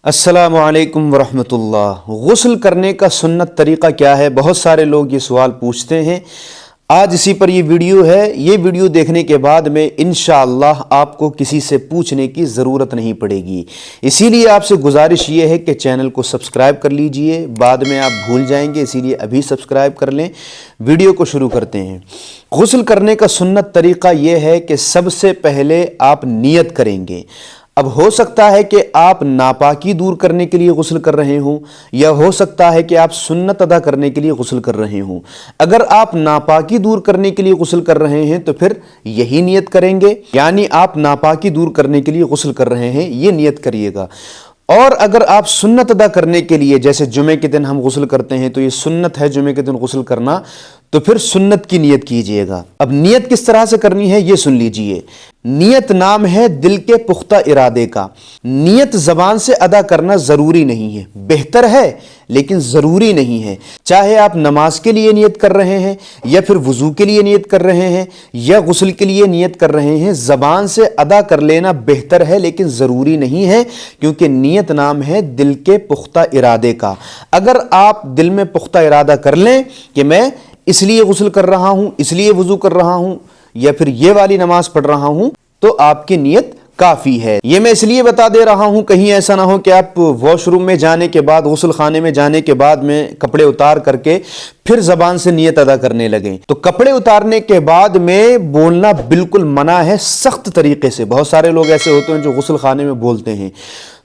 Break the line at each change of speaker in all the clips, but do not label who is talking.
अस्सलामु अलैकुम वरहमतुल्लाह। गुस्ल करने का सुन्नत तरीक़ा क्या है? बहुत सारे लोग ये सवाल पूछते हैं। आज इसी पर ये वीडियो है। ये वीडियो देखने के बाद में इंशाअल्लाह आपको किसी से पूछने की ज़रूरत नहीं पड़ेगी। इसीलिए आपसे गुजारिश ये है कि चैनल को सब्सक्राइब कर लीजिए, बाद में आप भूल जाएंगे, इसीलिए अभी सब्सक्राइब कर लें। वीडियो को शुरू करते हैं। गुस्ल करने का सुन्नत तरीक़ा ये है कि सबसे पहले आप नियत करेंगे। अब हो सकता है कि आप नापाकी दूर करने के लिए गुस्ल कर रहे हों, या हो सकता है कि आप सुन्नत अदा करने के लिए गुस्ल कर रहे हों। अगर आप नापाकी दूर करने के लिए गुस्ल कर रहे हैं तो फिर यही नियत करेंगे, यानी आप नापाकी दूर करने के लिए गुस्ल कर रहे हैं, ये नियत करिएगा। और अगर आप सुन्नत अदा करने के लिए, जैसे जुमे के दिन हम गुस्ल करते हैं तो ये सुन्नत है जुमे के दिन गुस्ल करना, तो फिर सुन्नत की नियत कीजिएगा। अब नियत किस तरह से करनी है ये सुन लीजिए। नियत नाम है दिल के पुख्ता इरादे का। नियत जबान से अदा करना जरूरी नहीं है, बेहतर है लेकिन जरूरी नहीं है। चाहे आप नमाज के लिए नियत कर रहे हैं, या फिर वुजू के लिए नियत कर रहे हैं, या गुस्ल के लिए नियत कर रहे हैं, जबान से अदा कर लेना बेहतर है लेकिन जरूरी नहीं है, क्योंकि नियत नाम है दिल के पुख्ता इरादे का। अगर आप दिल में पुख्ता इरादा कर लें कि मैं इसलिए गुस्ल कर रहा हूं, इसलिए वुजू कर रहा हूं, या फिर ये वाली नमाज पढ़ रहा हूं, तो आपकी नियत काफी है। ये मैं इसलिए बता दे रहा हूं, कहीं ऐसा ना हो कि आप वॉशरूम में जाने के बाद, गुस्ल खाने में जाने के बाद में कपड़े उतार करके फिर जबान से नियत अदा करने लगे। तो कपड़े उतारने के बाद में बोलना बिल्कुल मना है, सख्त तरीके से। बहुत सारे लोग ऐसे होते हैं जो गुस्ल खाने में बोलते हैं,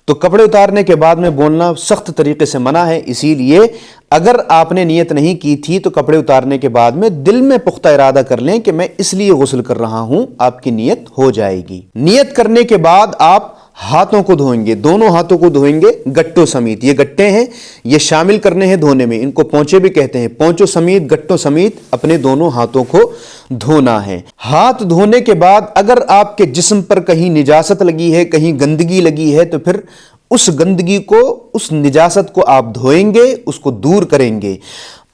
तो कपड़े उतारने के बाद में बोलना सख्त तरीके से मना है। इसीलिए अगर आपने नियत नहीं की थी तो कपड़े उतारने के बाद में दिल में पुख्ता इरादा कर लें कि मैं इसलिए गुस्ल कर रहा हूं, आपकी नियत हो जाएगी। नियत करने के बाद आप हाथों को धोएंगे, दोनों हाथों को धोएंगे गट्टों समेत। ये गट्टे हैं, ये शामिल करने हैं धोने में, इनको पोंचे भी कहते हैं। पोंचों समेत, गट्टों समेत अपने दोनों हाथों को धोना है। हाथ धोने के बाद अगर आपके जिस्म पर कहीं निजासत लगी है, कहीं गंदगी लगी है, तो फिर उस गंदगी को, उस निजासत को आप धोएंगे, उसको दूर करेंगे।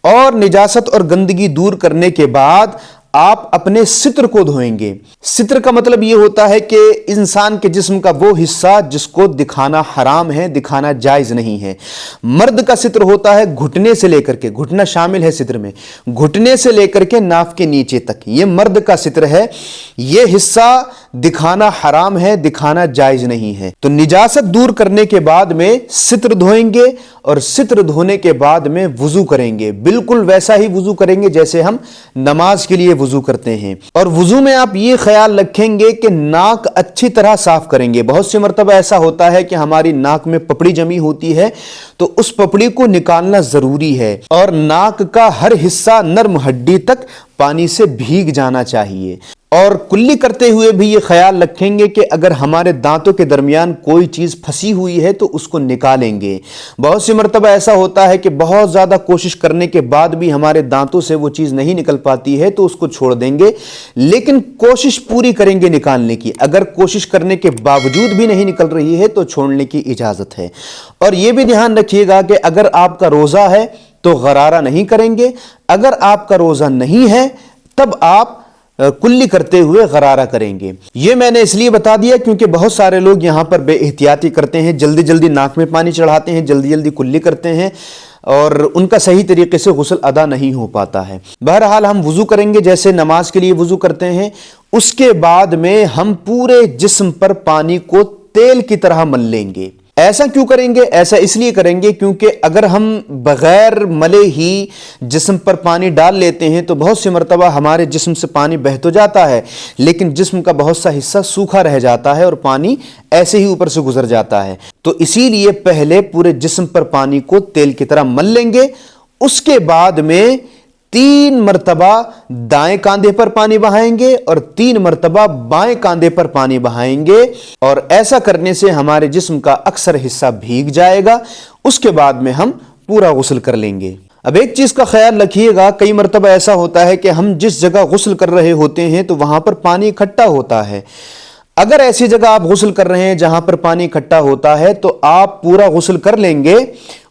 और निजासत और गंदगी दूर करने के बाद आप अपने सित्र को धोएंगे। सित्र का मतलब यह होता है कि इंसान के जिस्म का वो हिस्सा जिसको दिखाना हराम है, दिखाना जायज नहीं है। मर्द का सित्र होता है घुटने से लेकर के, घुटना शामिल है सित्र में, घुटने से लेकर के नाफ के नीचे तक, ये मर्द का सित्र है। ये हिस्सा दिखाना हराम है, दिखाना जायज नहीं है। तो निजासत दूर करने के बाद में सित्र धोएंगे, और सित्र धोने के बाद में वुजू करेंगे। बिल्कुल वैसा ही वुजू करेंगे जैसे हम नमाज के लिए वुजू करते हैं। और वुजू में आप ये ख्याल रखेंगे कि नाक अच्छी तरह साफ करेंगे। बहुत से मर्तबा ऐसा होता है कि हमारी नाक में पपड़ी जमी होती है, तो उस पपड़ी को निकालना जरूरी है। और नाक का हर हिस्सा नर्म हड्डी तक पानी से भीग जाना चाहिए। और कुल्ली करते हुए भी ये ख्याल रखेंगे कि अगर हमारे दांतों के दरमियान कोई चीज़ फंसी हुई है तो उसको निकालेंगे। बहुत सी मर्तबा ऐसा होता है कि बहुत ज़्यादा कोशिश करने के बाद भी हमारे दांतों से वो चीज़ नहीं निकल पाती है, तो उसको छोड़ देंगे, लेकिन कोशिश पूरी करेंगे निकालने की। अगर कोशिश करने के बावजूद भी नहीं निकल रही है तो छोड़ने की इजाज़त है। और ये भी ध्यान रखिएगा कि अगर आपका रोज़ा है तो गरारा नहीं करेंगे, अगर आपका रोज़ा नहीं है तब आप कुल्ली करते हुए गरारा करेंगे। ये मैंने इसलिए बता दिया क्योंकि बहुत सारे लोग यहाँ पर बेएहतियाती करते हैं, जल्दी जल्दी नाक में पानी चढ़ाते हैं, जल्दी जल्दी कुल्ली करते हैं, और उनका सही तरीके से गुस्ल अदा नहीं हो पाता है। बहरहाल हम वुजू करेंगे जैसे नमाज के लिए वुजू करते हैं। उसके बाद में हम पूरे जिस्म पर पानी को तेल की तरह मल लेंगे। ऐसा क्यों करेंगे? ऐसा इसलिए करेंगे क्योंकि अगर हम बगैर मले ही जिस्म पर पानी डाल लेते हैं तो बहुत सी मर्तबा हमारे जिस्म से पानी बह तो जाता है, लेकिन जिस्म का बहुत सा हिस्सा सूखा रह जाता है और पानी ऐसे ही ऊपर से गुजर जाता है। तो इसीलिए पहले पूरे जिस्म पर पानी को तेल की तरह मल लेंगे। उसके बाद में 3 मर्तबा दाएं कांधे पर पानी बहाएंगे और 3 मर्तबा बाएं कांधे पर पानी बहाएंगे, और ऐसा करने से हमारे जिस्म का अक्सर हिस्सा भीग जाएगा। उसके बाद में हम पूरा गुस्ल कर लेंगे। अब एक चीज का ख्याल रखिएगा, कई मर्तबा ऐसा होता है कि हम जिस जगह गुस्ल कर रहे होते हैं तो वहां पर पानी इकट्ठा होता है। अगर ऐसी जगह आप गुस्ल कर रहे हैं जहां पर पानी इकट्ठा होता है तो आप पूरा गुस्ल कर लेंगे।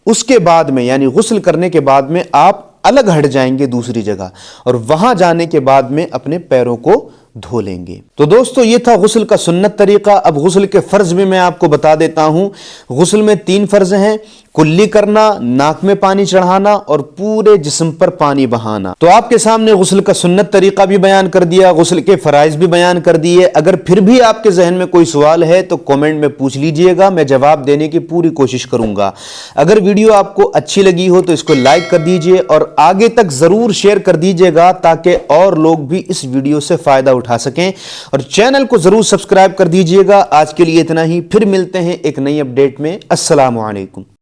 उसके बाद में, यानी गुस्ल करने के बाद में आप अलग हट जाएंगे दूसरी जगह, और वहां जाने के बाद में अपने पैरों को धो लेंगे। तो दोस्तों ये था गुस्ल का सुन्नत तरीका। अब गुस्ल के फर्ज भी मैं आपको बता देता हूं। गुस्ल में 3 फर्ज हैं, कुल्ली करना, नाक में पानी चढ़ाना और पूरे जिस्म पर पानी बहाना। तो आपके सामने गुस्ल का सुन्नत तरीका भी बयान कर दिया, गुस्ल के फराइज भी बयान कर दिए। अगर फिर भी आपके जहन में कोई सवाल है तो कमेंट में पूछ लीजिएगा, मैं जवाब देने की पूरी कोशिश करूंगा। अगर वीडियो आपको अच्छी लगी हो तो इसको लाइक कर दीजिए और आगे तक जरूर शेयर कर दीजिएगा ताकि और लोग भी इस वीडियो से फायदा उठा सकें, और चैनल को जरूर सब्सक्राइब कर दीजिएगा। आज के लिए इतना ही, फिर मिलते हैं एक नई अपडेट में। अस्सलामु अलैकुम।